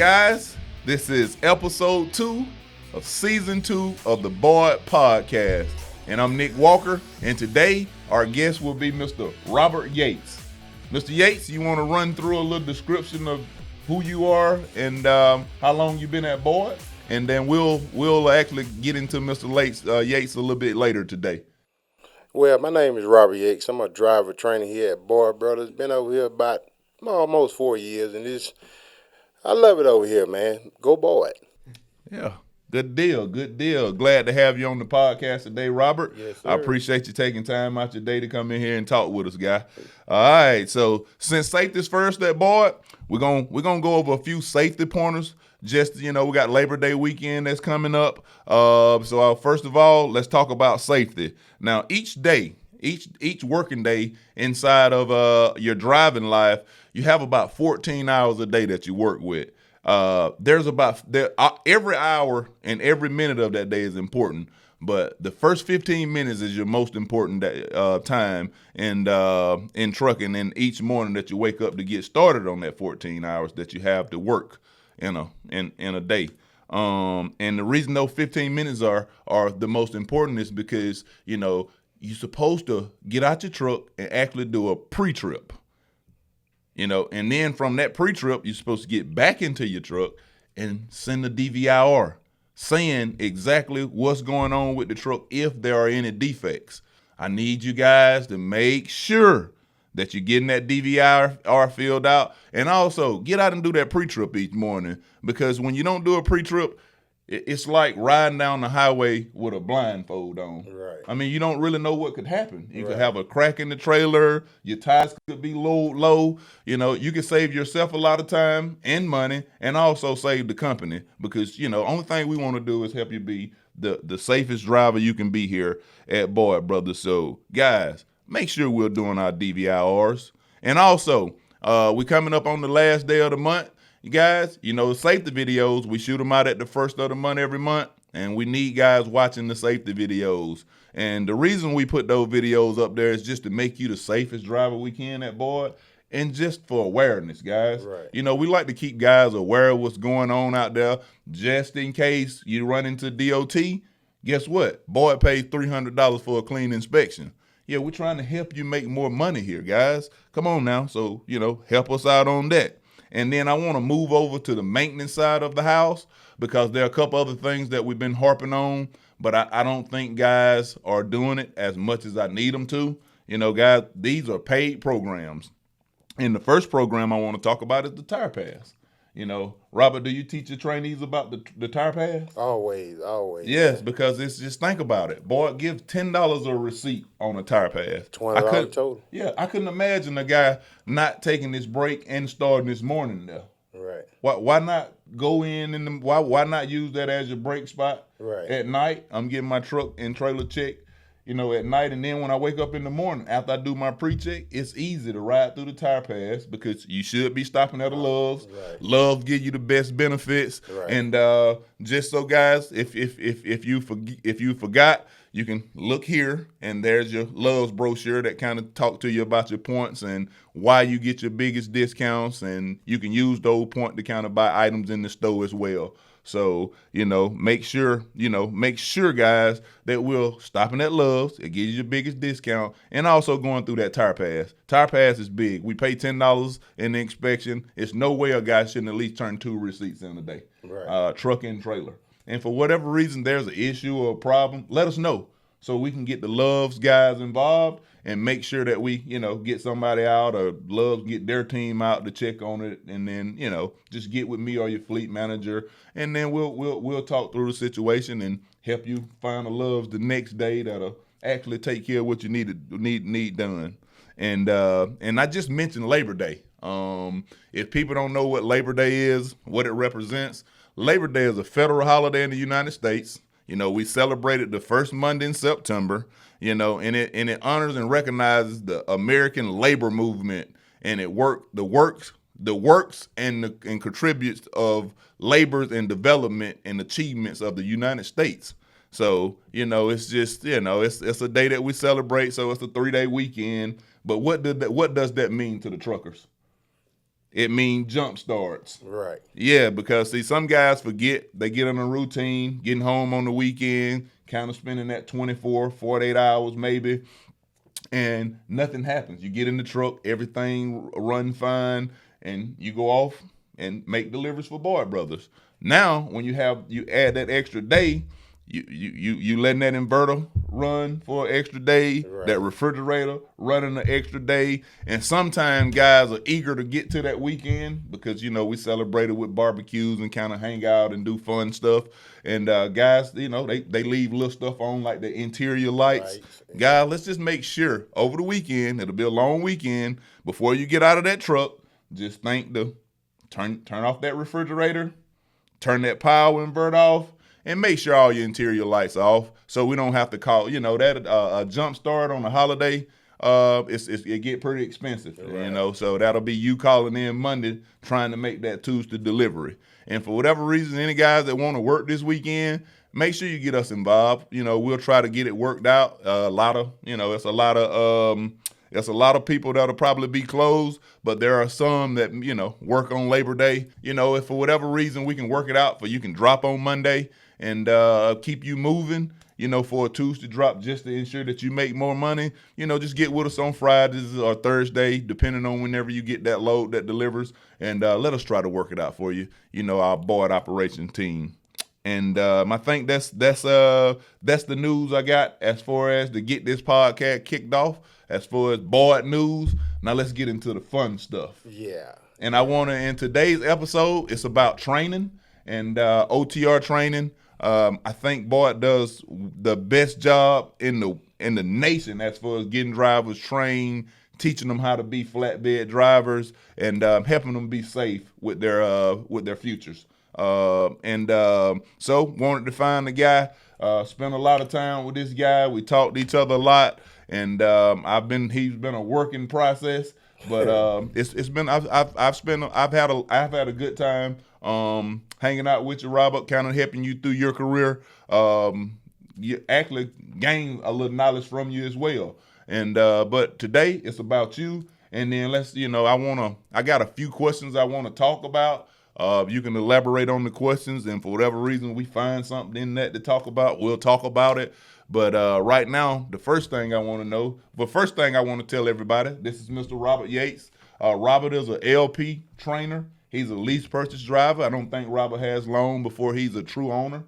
guys. This is episode 2 of season 2 of the Boyd Podcast. And I'm Nick Walker. And today, our guest will be Mr. Robert Yates. Mr. Yates, you want to run through a little description of who you are and how long you've been at Boyd? And then we'll actually get into Mr. Yates a little bit later today. Well, my name is Robert Yates. I'm a driver trainer here at Boyd Brothers. Been over here about almost 4 years, and I love it over here, man. Go Boyd. Yeah, good deal. Glad to have you on the podcast today, Robert. Yes, sir. I appreciate you taking time out your day to come in here and talk with us, guy. All right, so since safety's first at Boyd, we're gonna go over a few safety pointers. Just, we got Labor Day weekend that's coming up. So first of all, let's talk about safety. Now, each working day inside of your driving life, you have about 14 hours a day that you work with. Every hour and every minute of that day is important, but the first 15 minutes is your most important time in trucking, and each morning that you wake up to get started on that 14 hours that you have to work in a day. And the reason those 15 minutes are the most important is because, you're supposed to get out your truck and actually do a pre-trip. And then from that pre-trip, you're supposed to get back into your truck and send a DVIR saying exactly what's going on with the truck if there are any defects. I need you guys to make sure that you're getting that DVIR filled out, and also get out and do that pre-trip each morning, because when you don't do a pre-trip, it's like riding down the highway with a blindfold on. Right. I mean, you don't really know what could happen. You could have a crack in the trailer, your tires could be low. You could save yourself a lot of time and money, and also save the company, because, only thing we want to do is help you be the safest driver you can be here at Boyd Brothers. So, guys, make sure we're doing our DVIRs. And also, we're coming up on the last day of the month. You guys, safety videos, we shoot them out at the first of the month every month, and we need guys watching the safety videos. And the reason we put those videos up there is just to make you the safest driver we can at Boyd, and just for awareness, guys. Right. We like to keep guys aware of what's going on out there, just in case you run into DOT. Guess what? Boyd pays $300 for a clean inspection. Yeah, we're trying to help you make more money here, guys. Come on now. So, help us out on that. And then I want to move over to the maintenance side of the house, because there are a couple other things that we've been harping on, but I don't think guys are doing it as much as I need them to. Guys, these are paid programs. And the first program I want to talk about is the tire pass. Robert, do you teach your trainees about the tire pass? Always. Yes, because it's just, think about it. Boy, give $10 a receipt on a tire pass. $20 total. Yeah, I couldn't imagine a guy not taking this break and starting this morning there. Right. Why not go in why not use that as your break spot? Right. At night, I'm getting my truck and trailer checked, at night, and then when I wake up in the morning, after I do my pre-check, it's easy to ride through the tire pass, because you should be stopping at a Love's. Right. Love's give you the best benefits. Right. And just so guys, if you forgot, you can look here, and there's your Love's brochure that kind of talk to you about your points and why you get your biggest discounts, and you can use those points to kind of buy items in the store as well. So, make sure, guys, that we're stopping at Love's. It gives you the biggest discount, and also going through that tire pass. Tire pass is big. We pay $10 in the inspection. It's no way a guy shouldn't at least turn 2 receipts in a day. Right. Truck and trailer. And for whatever reason there's an issue or a problem, let us know, so we can get the Love's guys involved and make sure that we, get somebody out, or Love's get their team out to check on it, and then, just get with me or your fleet manager, and then we'll talk through the situation and help you find a Love's the next day that'll actually take care of what you need done. And I just mentioned Labor Day. If people don't know what Labor Day is, what it represents, Labor Day is a federal holiday in the United States. We celebrate it the first Monday in September, and it honors and recognizes the American labor movement, and the works and contributes of labors and development and achievements of the United States. So, it's just, it's a day that we celebrate. So it's a 3-day weekend. But what does that mean to the truckers? It means jump starts. Right. Yeah, because see, some guys forget. They get in a routine, getting home on the weekend, kind of spending that 24, 48 hours maybe, and nothing happens. You get in the truck, everything run fine, and you go off and make deliveries for Boyd Brothers. Now, when you add that extra day, you letting that inverter run for an extra day, Right. that refrigerator running an extra day, and sometimes guys are eager to get to that weekend because we celebrated with barbecues and kind of hang out and do fun stuff. And guys, they leave little stuff on like the interior lights. Right. Guys, let's just make sure over the weekend, it'll be a long weekend, before you get out of that truck, just think to turn off that refrigerator, turn that power invert off, and make sure all your interior lights are off, so we don't have to call. That a jump start on a holiday, it get pretty expensive. Right. So that'll be you calling in Monday trying to make that Tuesday delivery. And for whatever reason, any guys that want to work this weekend, make sure you get us involved. We'll try to get it worked out. It's a lot of people that'll probably be closed, but there are some that work on Labor Day. If for whatever reason we can work it out for you can drop on Monday and keep you moving. For a Tuesday drop, just to ensure that you make more money. Just get with us on Fridays or Thursday, depending on whenever you get that load that delivers, and let us try to work it out for you. Our Boyd operation team. And I think that's the news I got as far as to get this podcast kicked off. As far as Boyd news, now let's get into the fun stuff. Yeah. And I want to, in today's episode, it's about training and OTR training. I think Boyd does the best job in the nation as far as getting drivers trained, teaching them how to be flatbed drivers, and helping them be safe with their futures. So wanted to find the guy. Spent a lot of time with this guy. We talked to each other a lot, and he's been a working process. But I've had a good time hanging out with you, Robert, kind of helping you through your career. You actually gain a little knowledge from you as well. And but today it's about you. And then I got a few questions I want to talk about. You can elaborate on the questions, and for whatever reason we find something in that to talk about, we'll talk about it. But right now, the first thing I want to tell everybody, this is Mr. Robert Yates. Robert is an LP trainer. He's a lease purchase driver. I don't think Robert has loan before he's a true owner.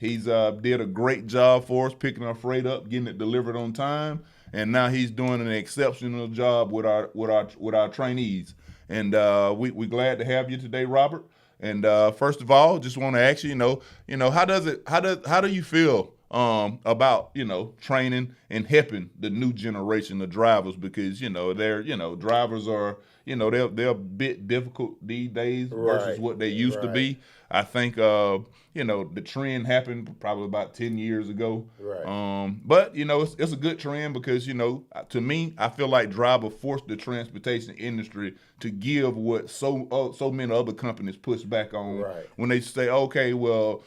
He's did a great job for us, picking our freight up, getting it delivered on time, and now he's doing an exceptional job with our trainees. And we're glad to have you today, Robert. And first of all, just want to ask you, how do you feel about training and helping the new generation of drivers, because drivers are they're a bit difficult these days versus Right. what they used to be. I think the trend happened probably about 10 years ago. Right. But it's a good trend because to me, I feel like driver forced the transportation industry to give what so many other companies push back on. Right. When they say, okay, well,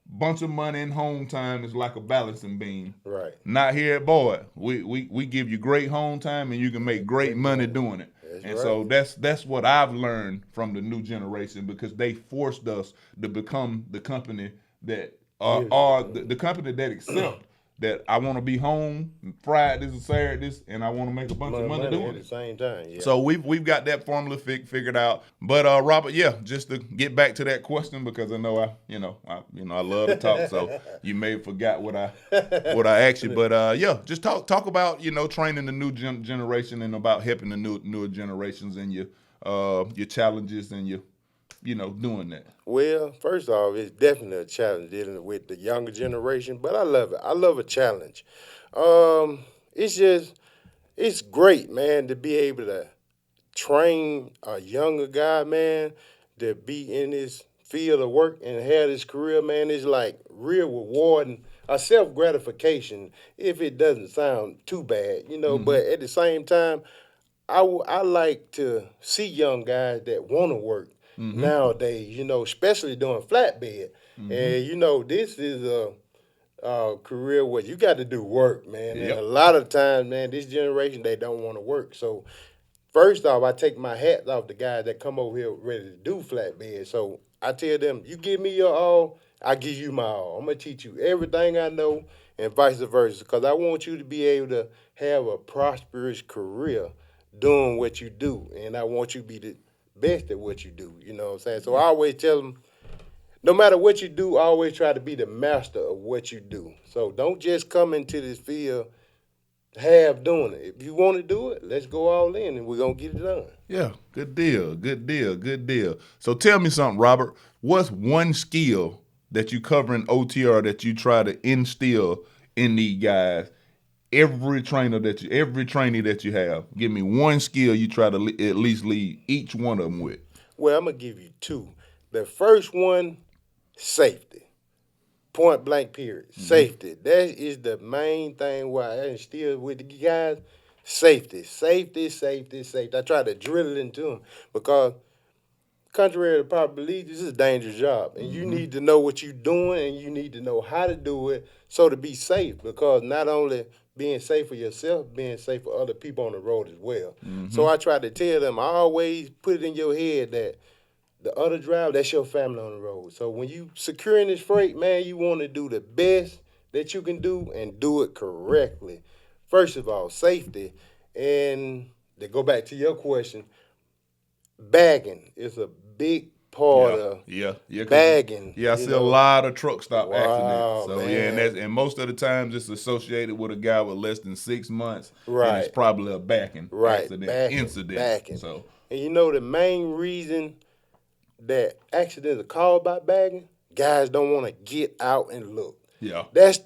bunch of money in home time is like a balancing beam. Right. Not here at Boyd. We give you great home time and you can make great money doing it. That's So right. that's what I've learned from the new generation, because they forced us to become the company that are the company that accept that I want to be home Fridays and Saturdays, and I want to make a bunch of money doing at the it. same time. Yeah. So we've got that formula figured out. But Robert, just to get back to that question, because I know I love to talk, so you may have forgot what I asked you. But just talk about training the new generation and about helping the newer generations and your challenges and your doing that. Well, first off, it's definitely a challenge dealing with the younger generation, but I love it. I love a challenge. It's great, man, to be able to train a younger guy, man, to be in this field of work and have this career, man. It's like real rewarding, a self gratification, if it doesn't sound too bad, But at the same time, I like to see young guys that want to work nowadays, especially doing flatbed. And this is a career where you got to do work, man. And Yep. a lot of times, man, this generation they don't want to work. So first off, I take my hats off the guys that come over here ready to do flatbed. So I tell them, you give me your all, I give you my all. I'm gonna teach you everything I know, and vice versa, because I want you to be able to have a prosperous career doing what you do, and I want you to be the best at what you do. You know what I'm saying? So I always tell them, no matter what you do, always try to be the master of what you do. So don't just come into this field half doing it. If you want to do it, let's go all in and we're going to get it done. Yeah, good deal, good deal, good deal. So tell me something, Robert. What's one skill that you cover in OTR that you try to instill in these guys? Every trainee that you have, give me one skill you try to at least lead each one of them with. Well, I'm going to give you two. The first one, safety. Point blank period. Safety. That is the main thing why I instill with the guys. Safety. I try to drill it into them because contrary to popular belief, this is a dangerous job. And you need to know what you're doing and you need to know how to do it so to be safe, because not only being safe for yourself, being safe for other people on the road as well. So I try to tell them, I always put it in your head that the other driver, that's your family on the road. So when you securing this freight, man, you want to do the best that you can do and do it correctly. First of all, safety. And to go back to your question, bagging is a big part of bagging. Yeah, I see a lot of truck stop Wow, accidents. So man. and most of the times it's associated with a guy with less than 6 months. Right. And it's probably a backing accident, incident. Backing. So And you know the main reason that accidents are caused by bagging, guys don't want to get out and look. yeah. That's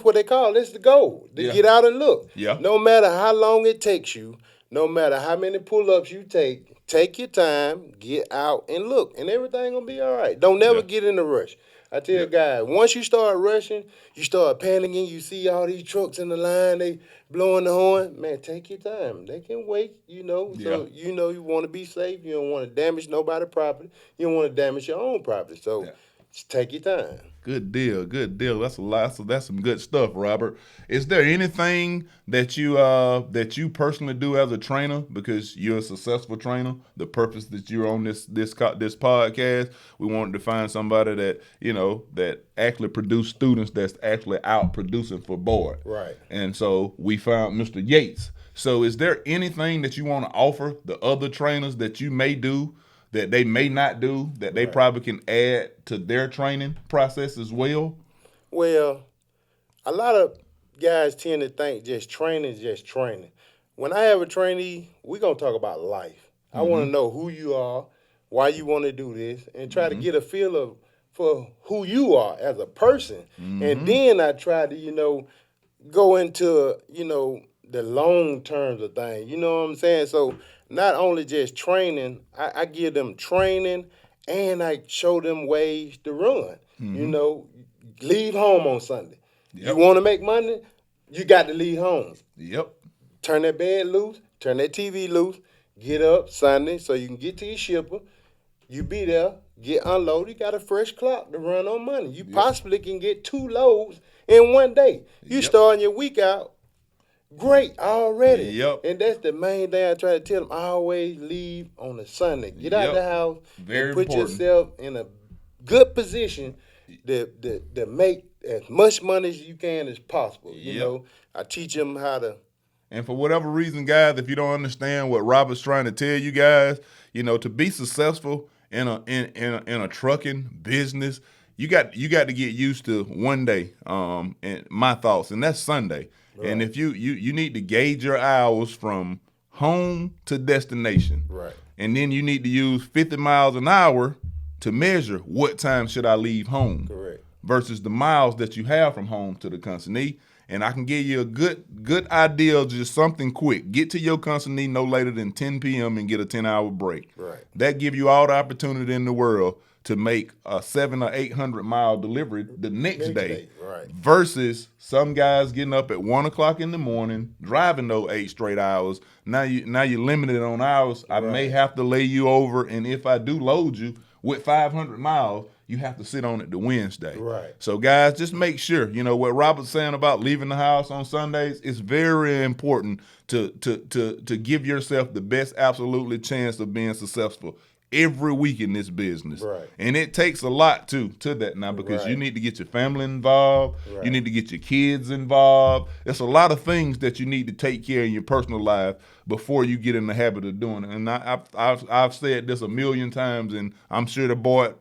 what they call it. That's the goal, to get out and look. Yeah. No matter how long it takes you, no matter how many pull-ups you take your time, get out and look, and everything gonna be all right. Don't never get in a rush. I tell guys, once you start rushing, you start panicking, you see all these trucks in the line, they blowing the horn, man, take your time. They can wait, you know. So you know you want to be safe. You don't want to damage nobody's property. You don't want to damage your own property. So just take your time. Good deal, good deal. That's a lot. So that's some good stuff, Robert. Is there anything that you personally do as a trainer, because you're a successful trainer? The purpose that you're on this podcast, we wanted to find somebody that that actually produce students that's actually out producing for board. Right. And so we found Mr. Yates. So is there anything that you want to offer the other trainers that you may do that they may not do, that they probably can add to their training process as well? Well, a lot of guys tend to think just training is just training. When I have a trainee, we're going to talk about life. I want to know who you are, why you want to do this, and try to get a feel for who you are as a person. And then I try to, go into, the long terms of things. You know what I'm saying? So not only just training, I give them training and I show them ways to run. Leave home on Sunday. You want to make money, you got to leave home. Yep. Turn that bed loose, turn that TV loose, get up Sunday so you can get to your shipper. You be there, get unloaded, you got a fresh clock to run on Monday. You possibly can get 2 loads in one day. You starting your week out great already. Yep. And that's the main thing I try to tell them. I always leave on a Sunday. Get out the house and put yourself in a good position to make as much money as you can as possible. You know, I teach them how to. And for whatever reason, guys, if you don't understand what Robert's trying to tell you guys, to be successful in a trucking business, you got to get used to one day. And my thoughts, and that's Sunday. Right. And if you need to gauge your hours from home to destination. Right. And then you need to use 50 miles an hour to measure what time should I leave home. Correct. Versus the miles that you have from home to the consignee. And I can give you a good idea of just something quick. Get to your consignee no later than 10 p.m. and get a 10-hour break. Right. That give you all the opportunity in the world to make a 700 or 800 mile delivery the next day. Right. Versus some guys getting up at 1 o'clock in the morning, driving those 8 straight hours. Now you're limited on hours. I may have to lay you over, and if I do load you, with 500 miles, you have to sit on it to Wednesday. Right. So guys, just make sure, what Robert's saying about leaving the house on Sundays is very important to give yourself the best absolutely chance of being successful every week in this business. Right. And it takes a lot to that now, because you need to get your family involved. Right. You need to get your kids involved. There's a lot of things that you need to take care of in your personal life before you get in the habit of doing it. And I've said this a million times, and I'm sure the boy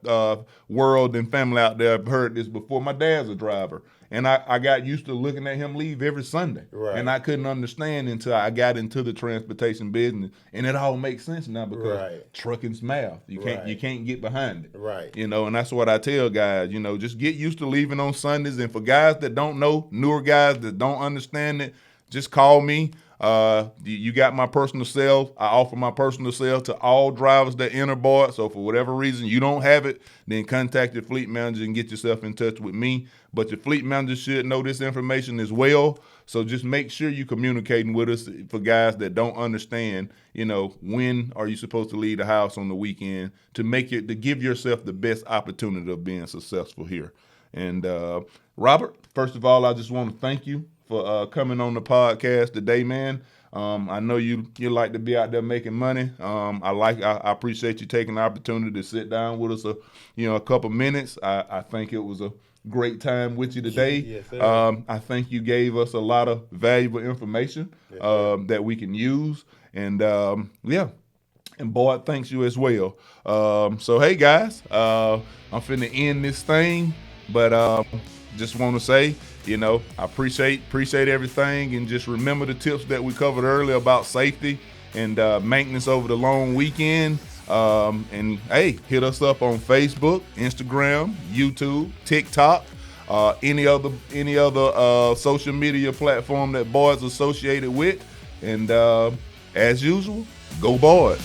world and family out there have heard this before. My dad's a driver. And I got used to looking at him leave every Sunday. Right. And I couldn't understand until I got into the transportation business. And it all makes sense now, because trucking's math. You can't get behind it. Right. And that's what I tell guys, just get used to leaving on Sundays. And for guys that don't know, newer guys that don't understand it, just call me. You got my personal cell. I offer my personal cell to all drivers that enter board. So for whatever reason you don't have it, then contact your fleet manager and get yourself in touch with me. But your fleet manager should know this information as well. So just make sure you're communicating with us. For guys that don't understand, when are you supposed to leave the house on the weekend to give yourself the best opportunity of being successful here. And Robert, first of all, I just want to thank you for coming on the podcast today, man. I know you like to be out there making money. I appreciate you taking the opportunity to sit down with us a couple minutes. I think it was a great time with you today. Yes, sir. I think you gave us a lot of valuable information that we can use. And and Boyd thanks you as well. So hey guys, I'm finna end this thing, but just want to say, I appreciate everything, and just remember the tips that we covered earlier about safety and maintenance over the long weekend. And hey, hit us up on Facebook, Instagram, YouTube, TikTok, any other social media platform that Boyd's associated with. And as usual, go Boyd.